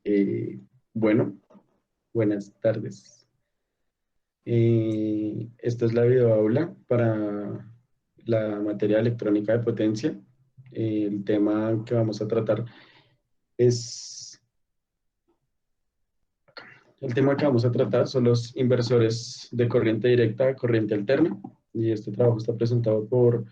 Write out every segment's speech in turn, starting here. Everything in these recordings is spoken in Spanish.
Eh, bueno, buenas tardes. Esta es la videoaula para la materia electrónica de potencia. El tema que vamos a tratar es, el tema que vamos a tratar son los inversores de corriente directa a corriente alterna. Y este trabajo está presentado por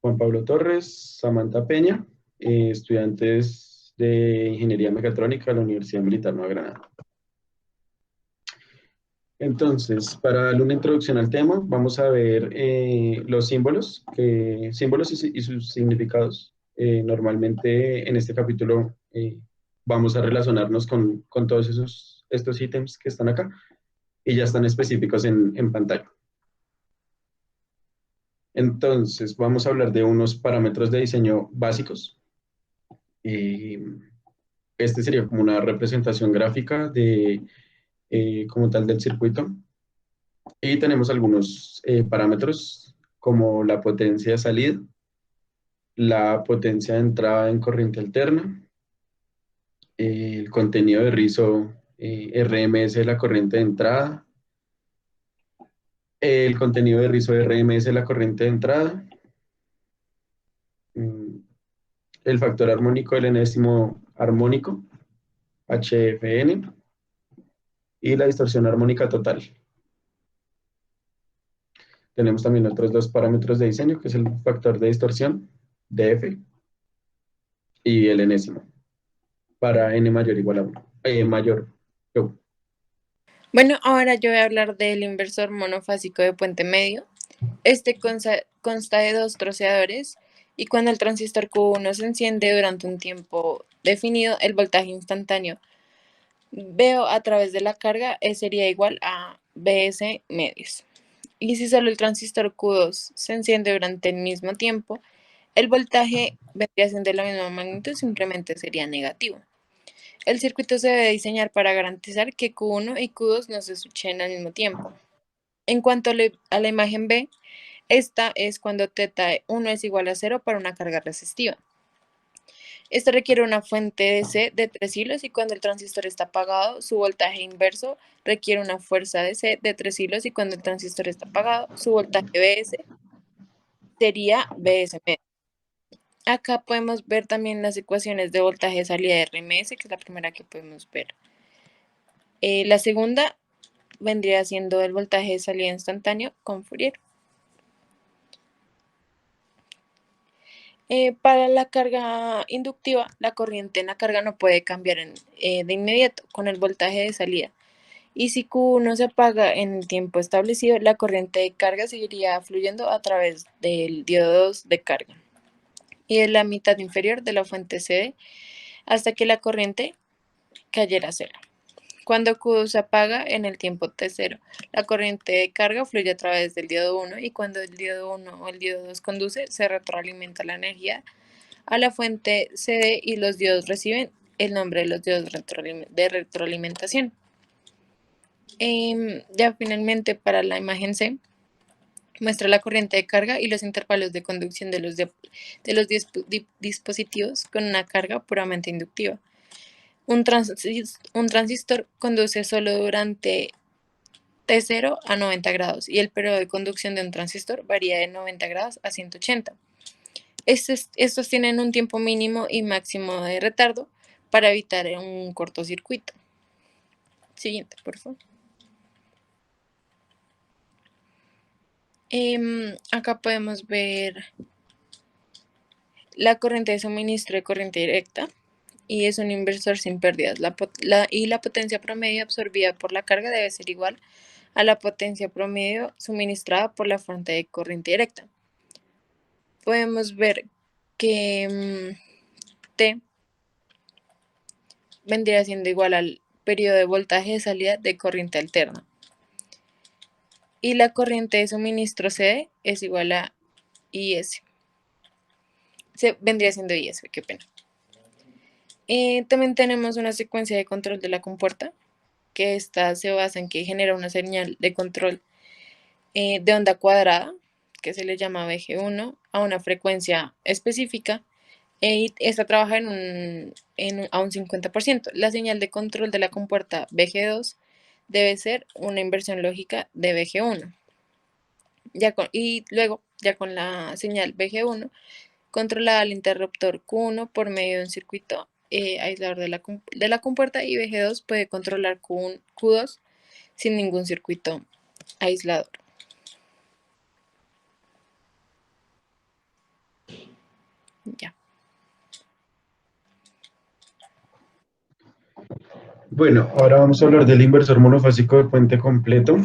Juan Pablo Torres, Samantha Peña, estudiantes de Ingeniería Mecatrónica de la Universidad Militar Nueva Granada. Entonces, para darle una introducción al tema, vamos a ver los símbolos, símbolos y sus significados. Normalmente en este capítulo vamos a relacionarnos con todos estos ítems que están acá y ya están específicos en pantalla. Entonces, vamos a hablar de unos parámetros de diseño básicos. Eh, este sería como una representación gráfica como tal del circuito. Y tenemos algunos parámetros como la potencia de salida, la potencia de entrada en corriente alterna, el contenido de rizo RMS de la corriente de entrada, el contenido de rizo RMS de la corriente de entrada, mm, el factor armónico del enésimo armónico, HFN, y la distorsión armónica total. Tenemos también otros dos parámetros de diseño, que es el factor de distorsión, DF, y el enésimo, para n mayor o igual a 1, mayor que 1. Bueno, ahora yo voy a hablar del inversor monofásico de puente medio. Este consta de dos troceadores y cuando el transistor Q1 se enciende durante un tiempo definido, el voltaje instantáneo veo a través de la carga sería igual a Bs medios. Y si solo el transistor Q2 se enciende durante el mismo tiempo, el voltaje vendría siendo de la misma magnitud, simplemente sería negativo. El circuito se debe diseñar para garantizar que Q1 y Q2 no se switchen al mismo tiempo. En cuanto a la imagen B, esta es cuando θ1 es igual a 0 para una carga resistiva. Esta requiere una fuente de C de 3 hilos y cuando el transistor está apagado, su voltaje inverso requiere una fuerza de C de 3 hilos y cuando el transistor está apagado, su voltaje Bs sería Bs medio. Acá podemos ver también las ecuaciones de voltaje de salida de RMS, que es la primera que podemos ver. La segunda vendría siendo el voltaje de salida instantáneo con Fourier. Para la carga inductiva, la corriente en la carga no puede cambiar de inmediato con el voltaje de salida. Y si Q1 se apaga en el tiempo establecido, la corriente de carga seguiría fluyendo a través del diodo 2 de carga y de la mitad inferior de la fuente CD hasta que la corriente cayera a cero. Cuando Q2 se apaga en el tiempo T0, la corriente de carga fluye a través del diodo 1 y cuando el diodo 1 o el diodo 2 conduce, se retroalimenta la energía a la fuente CD y los diodos reciben el nombre de los diodos de retroalimentación. Ya finalmente para la imagen C, muestra la corriente de carga y los intervalos de conducción de los dispositivos con una carga puramente inductiva. Un transistor conduce solo durante T0 a 90 grados y el periodo de conducción de un transistor varía de 90 grados a 180. Estos tienen un tiempo mínimo y máximo de retardo para evitar un cortocircuito. Siguiente, por favor. Acá podemos ver la corriente de suministro de corriente directa y es un inversor sin pérdidas. Y la potencia promedio absorbida por la carga debe ser igual a la potencia promedio suministrada por la fuente de corriente directa. Podemos ver que T vendría siendo igual al periodo de voltaje de salida de corriente alterna. Y la corriente de suministro CD es igual a IS. Vendría siendo IS, qué pena. También tenemos una secuencia de control de la compuerta, que esta se basa en que genera una señal de control de onda cuadrada, que se le llama VG1, a una frecuencia específica, y esta trabaja a un 50%. La señal de control de la compuerta BG2 debe ser una inversión lógica de BG1. Y luego, ya con la señal BG1, controlada al interruptor Q1 por medio de un circuito aislador de la compuerta, y BG2 puede controlar Q2 sin ningún circuito aislador. Ya. Bueno, ahora vamos a hablar del inversor monofásico de puente completo.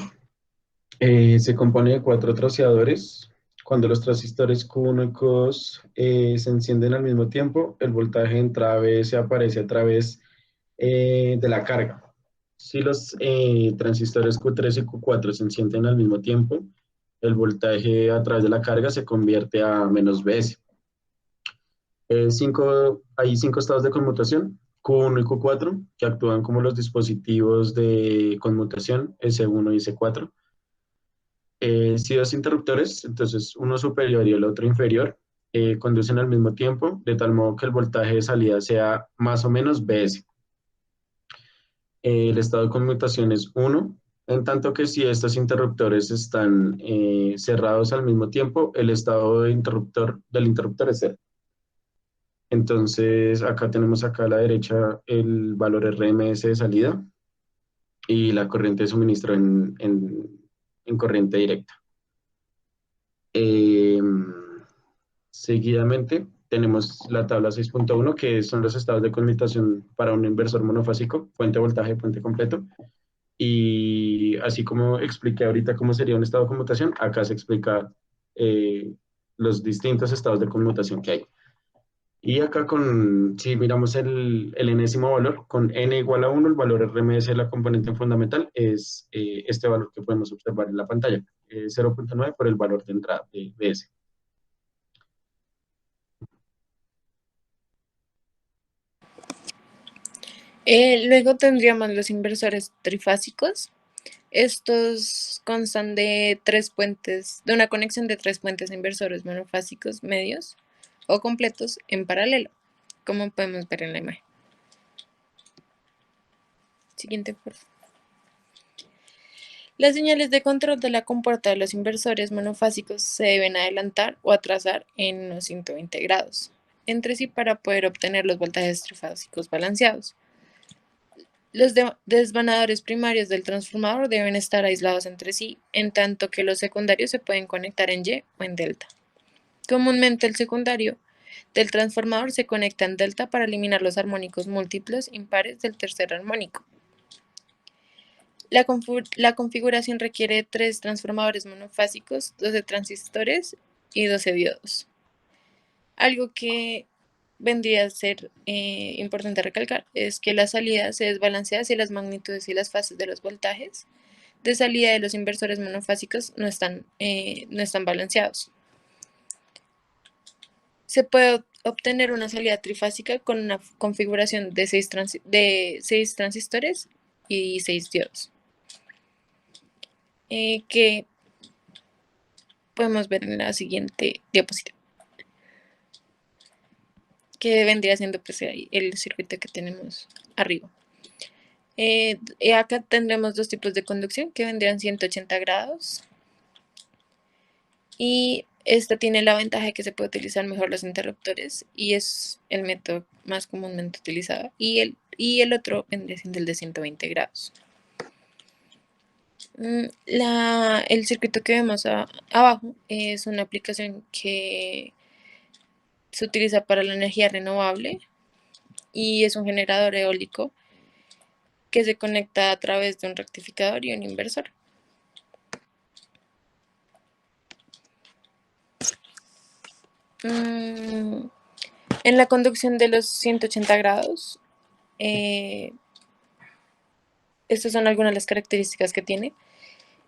Se compone de cuatro troceadores. Cuando los transistores Q1 y Q2 se encienden al mismo tiempo, el voltaje de entrada ABS aparece a través de la carga. Si los transistores Q3 y Q4 se encienden al mismo tiempo, el voltaje a través de la carga se convierte a menos Bs. Hay cinco estados de conmutación, Q1 y Q4, que actúan como los dispositivos de conmutación, S1 y S4. Si dos interruptores, entonces uno superior y el otro inferior, conducen al mismo tiempo, de tal modo que el voltaje de salida sea más o menos Bs. El estado de conmutación es 1, en tanto que si estos interruptores están cerrados al mismo tiempo, el estado del interruptor es 0. Entonces, acá tenemos acá a la derecha el valor RMS de salida y la corriente de suministro en corriente directa. Eh, Seguidamente, tenemos la tabla 6.1, que son los estados de conmutación para un inversor monofásico, fuente voltaje, puente completo. Y así como expliqué ahorita cómo sería un estado de conmutación, acá se explica los distintos estados de conmutación que hay. Y acá si miramos el enésimo valor, con n igual a 1, el valor RMS de la componente fundamental es este valor que podemos observar en la pantalla, 0.9 por el valor de entrada de BS. Luego tendríamos los inversores trifásicos. Estos constan de de una conexión de tres puentes inversores monofásicos medios o completos en paralelo, como podemos ver en la imagen. Siguiente, por favor. Las señales de control de la compuerta de los inversores monofásicos se deben adelantar o atrasar en unos 120 grados entre sí para poder obtener los voltajes trifásicos balanceados. Los desvanadores primarios del transformador deben estar aislados entre sí, en tanto que los secundarios se pueden conectar en Y o en delta. Comúnmente el secundario del transformador se conecta en delta para eliminar los armónicos múltiplos impares del tercer armónico. La configuración requiere 3 transformadores monofásicos, 12 transistores y 12 diodos. Algo que vendría a ser importante recalcar es que la salida se desbalancea si las magnitudes y las fases de los voltajes de salida de los inversores monofásicos no están balanceados. Se puede obtener una salida trifásica con una configuración de 6 transistores y 6 diodos, que podemos ver en la siguiente diapositiva, que vendría siendo pues el circuito que tenemos arriba. Acá tendremos dos tipos de conducción que vendrían 180 grados, y esta tiene la ventaja de que se puede utilizar mejor los interruptores y es el método más comúnmente utilizado, y el otro vendría siendo el de 120 grados. El circuito que vemos abajo es una aplicación que se utiliza para la energía renovable y es un generador eólico que se conecta a través de un rectificador y un inversor. En la conducción de los 180 grados, estas son algunas de las características que tiene.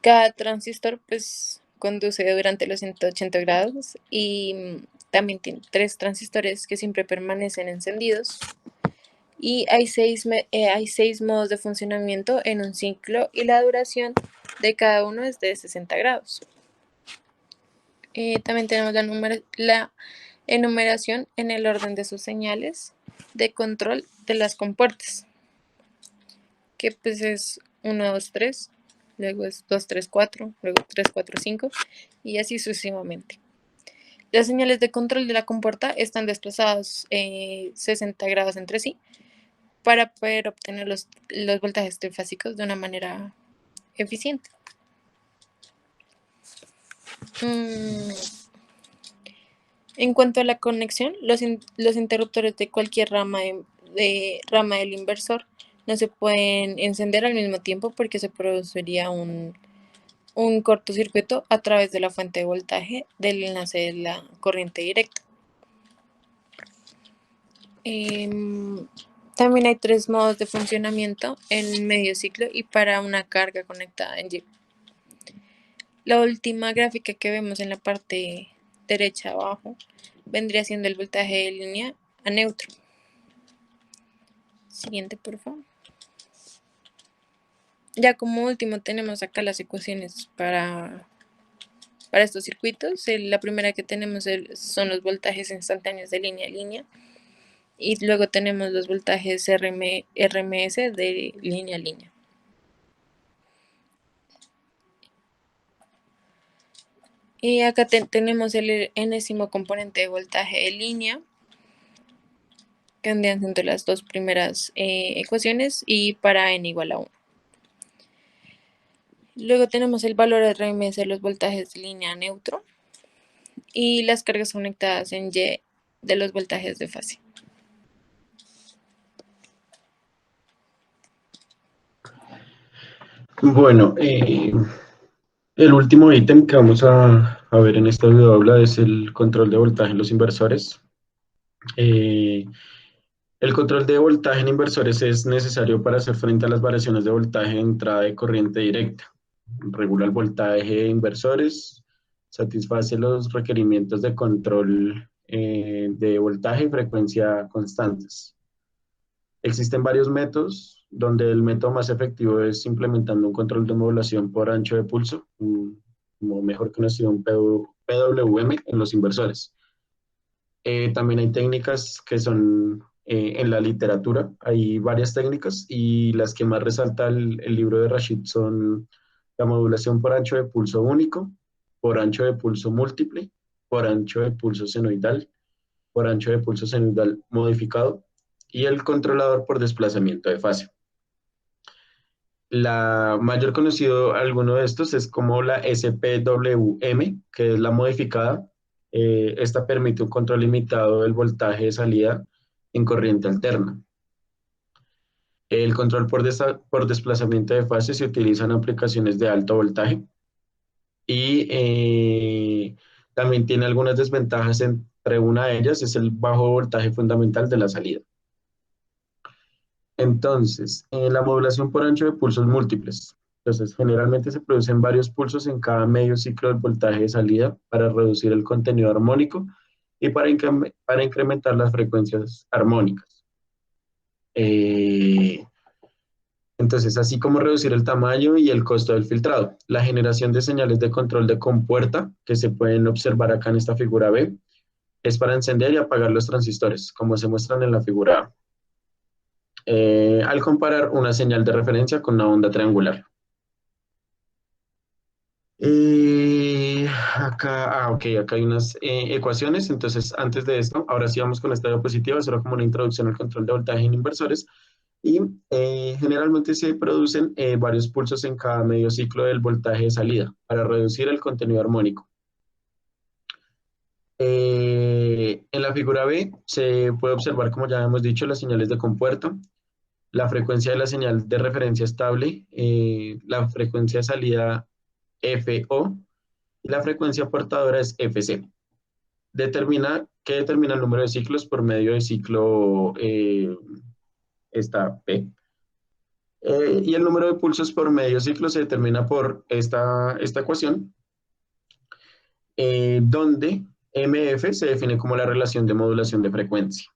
Cada transistor pues conduce durante los 180 grados y también tiene 3 transistores que siempre permanecen encendidos. Y hay 6 modos de funcionamiento en un ciclo y la duración de cada uno es de 60 grados. También tenemos Enumeración en el orden de sus señales de control de las compuertas, que pues es 1, 2, 3, luego es 2, 3, 4, luego 3, 4, 5 y así sucesivamente. Las señales de control de la compuerta están desplazadas 60 grados entre sí para poder obtener los voltajes trifásicos de una manera eficiente. En cuanto a la conexión, los interruptores de cualquier rama del inversor no se pueden encender al mismo tiempo porque se produciría un cortocircuito a través de la fuente de voltaje del enlace de la corriente directa. También hay 3 modos de funcionamiento en medio ciclo y para una carga conectada en jeep. La última gráfica que vemos en la parte derecha abajo vendría siendo el voltaje de línea a neutro. Siguiente, por favor. Ya como último tenemos acá las ecuaciones para estos circuitos. La primera que tenemos son los voltajes instantáneos de línea a línea. Y luego tenemos los voltajes RMS de línea a línea. Y acá tenemos el enésimo componente de voltaje de línea, que andan entre las dos primeras ecuaciones, y para n igual a 1. Luego tenemos el valor RMS de los voltajes de línea neutro y las cargas conectadas en Y de los voltajes de fase. Bueno, el último ítem que vamos a ver en esta video habla es el control de voltaje en los inversores. El control de voltaje en inversores es necesario para hacer frente a las variaciones de voltaje en entrada de corriente directa. Regula el voltaje de inversores, satisface los requerimientos de control de voltaje y frecuencia constantes. Existen varios métodos, donde el método más efectivo es implementando un control de modulación por ancho de pulso, como mejor conocido un PWM en los inversores. También hay técnicas que son en la literatura, hay varias técnicas y las que más resalta el libro de Rashid son la modulación por ancho de pulso único, por ancho de pulso múltiple, por ancho de pulso senoidal, por ancho de pulso senoidal modificado y el controlador por desplazamiento de fase. La mayor conocido alguno de estos es como la SPWM, que es la modificada. Esta permite un control limitado del voltaje de salida en corriente alterna. El control por desplazamiento de fase se utiliza en aplicaciones de alto voltaje y también tiene algunas desventajas. Entre una de ellas es el bajo voltaje fundamental de la salida. Entonces, la modulación por ancho de pulsos múltiples. Entonces, generalmente se producen varios pulsos en cada medio ciclo del voltaje de salida para reducir el contenido armónico y para incrementar las frecuencias armónicas. Entonces, así como reducir el tamaño y el costo del filtrado. La generación de señales de control de compuerta, que se pueden observar acá en esta figura B, es para encender y apagar los transistores, como se muestran en la figura A. Al comparar una señal de referencia con una onda triangular. Acá hay unas ecuaciones, entonces antes de esto, ahora sí vamos con esta diapositiva, solo como una introducción al control de voltaje en inversores, y generalmente se producen varios pulsos en cada medio ciclo del voltaje de salida para reducir el contenido armónico. En la figura B se puede observar, como ya hemos dicho, las señales de compuerta, la frecuencia de la señal de referencia estable, la frecuencia de salida FO y la frecuencia portadora es FC. ¿Qué determina el número de ciclos por medio de ciclo esta P? Y el número de pulsos por medio ciclo se determina por esta ecuación, donde MF se define como la relación de modulación de frecuencia.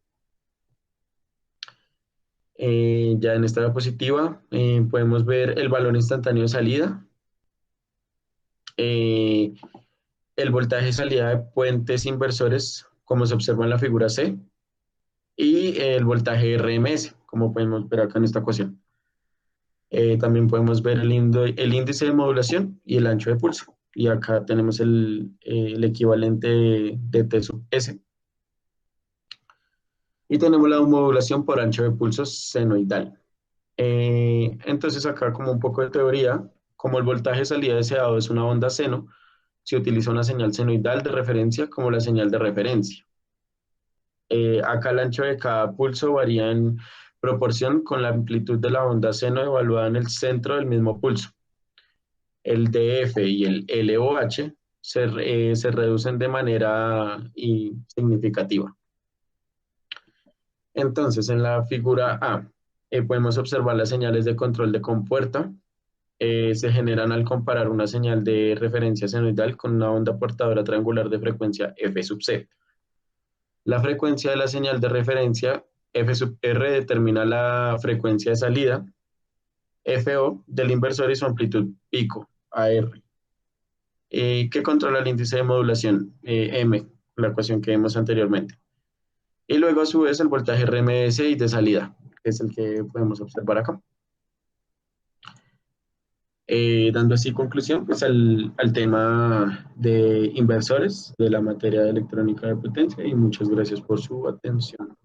Ya en esta diapositiva podemos ver el valor instantáneo de salida, el voltaje de salida de puentes inversores como se observa en la figura C, y el voltaje RMS, como podemos ver acá en esta ecuación. También podemos ver el índice de modulación y el ancho de pulso. Y acá tenemos el equivalente de T sub S. Y tenemos la modulación por ancho de pulso senoidal. Entonces acá como un poco de teoría, como el voltaje de salida deseado es una onda seno, se utiliza una señal senoidal de referencia como la señal de referencia. Acá el ancho de cada pulso varía en proporción con la amplitud de la onda seno evaluada en el centro del mismo pulso. El DF y el LOH se reducen de manera significativa. Entonces, en la figura A, podemos observar las señales de control de compuerta. Se generan al comparar una señal de referencia senoidal con una onda portadora triangular de frecuencia F sub C. La frecuencia de la señal de referencia F sub R determina la frecuencia de salida FO del inversor y su amplitud pico AR. Que controla el índice de modulación M, la ecuación que vimos anteriormente. Y luego a su vez el voltaje RMS y de salida, que es el que podemos observar acá. Dando así conclusión pues, al tema de inversores de la materia de electrónica de potencia y muchas gracias por su atención.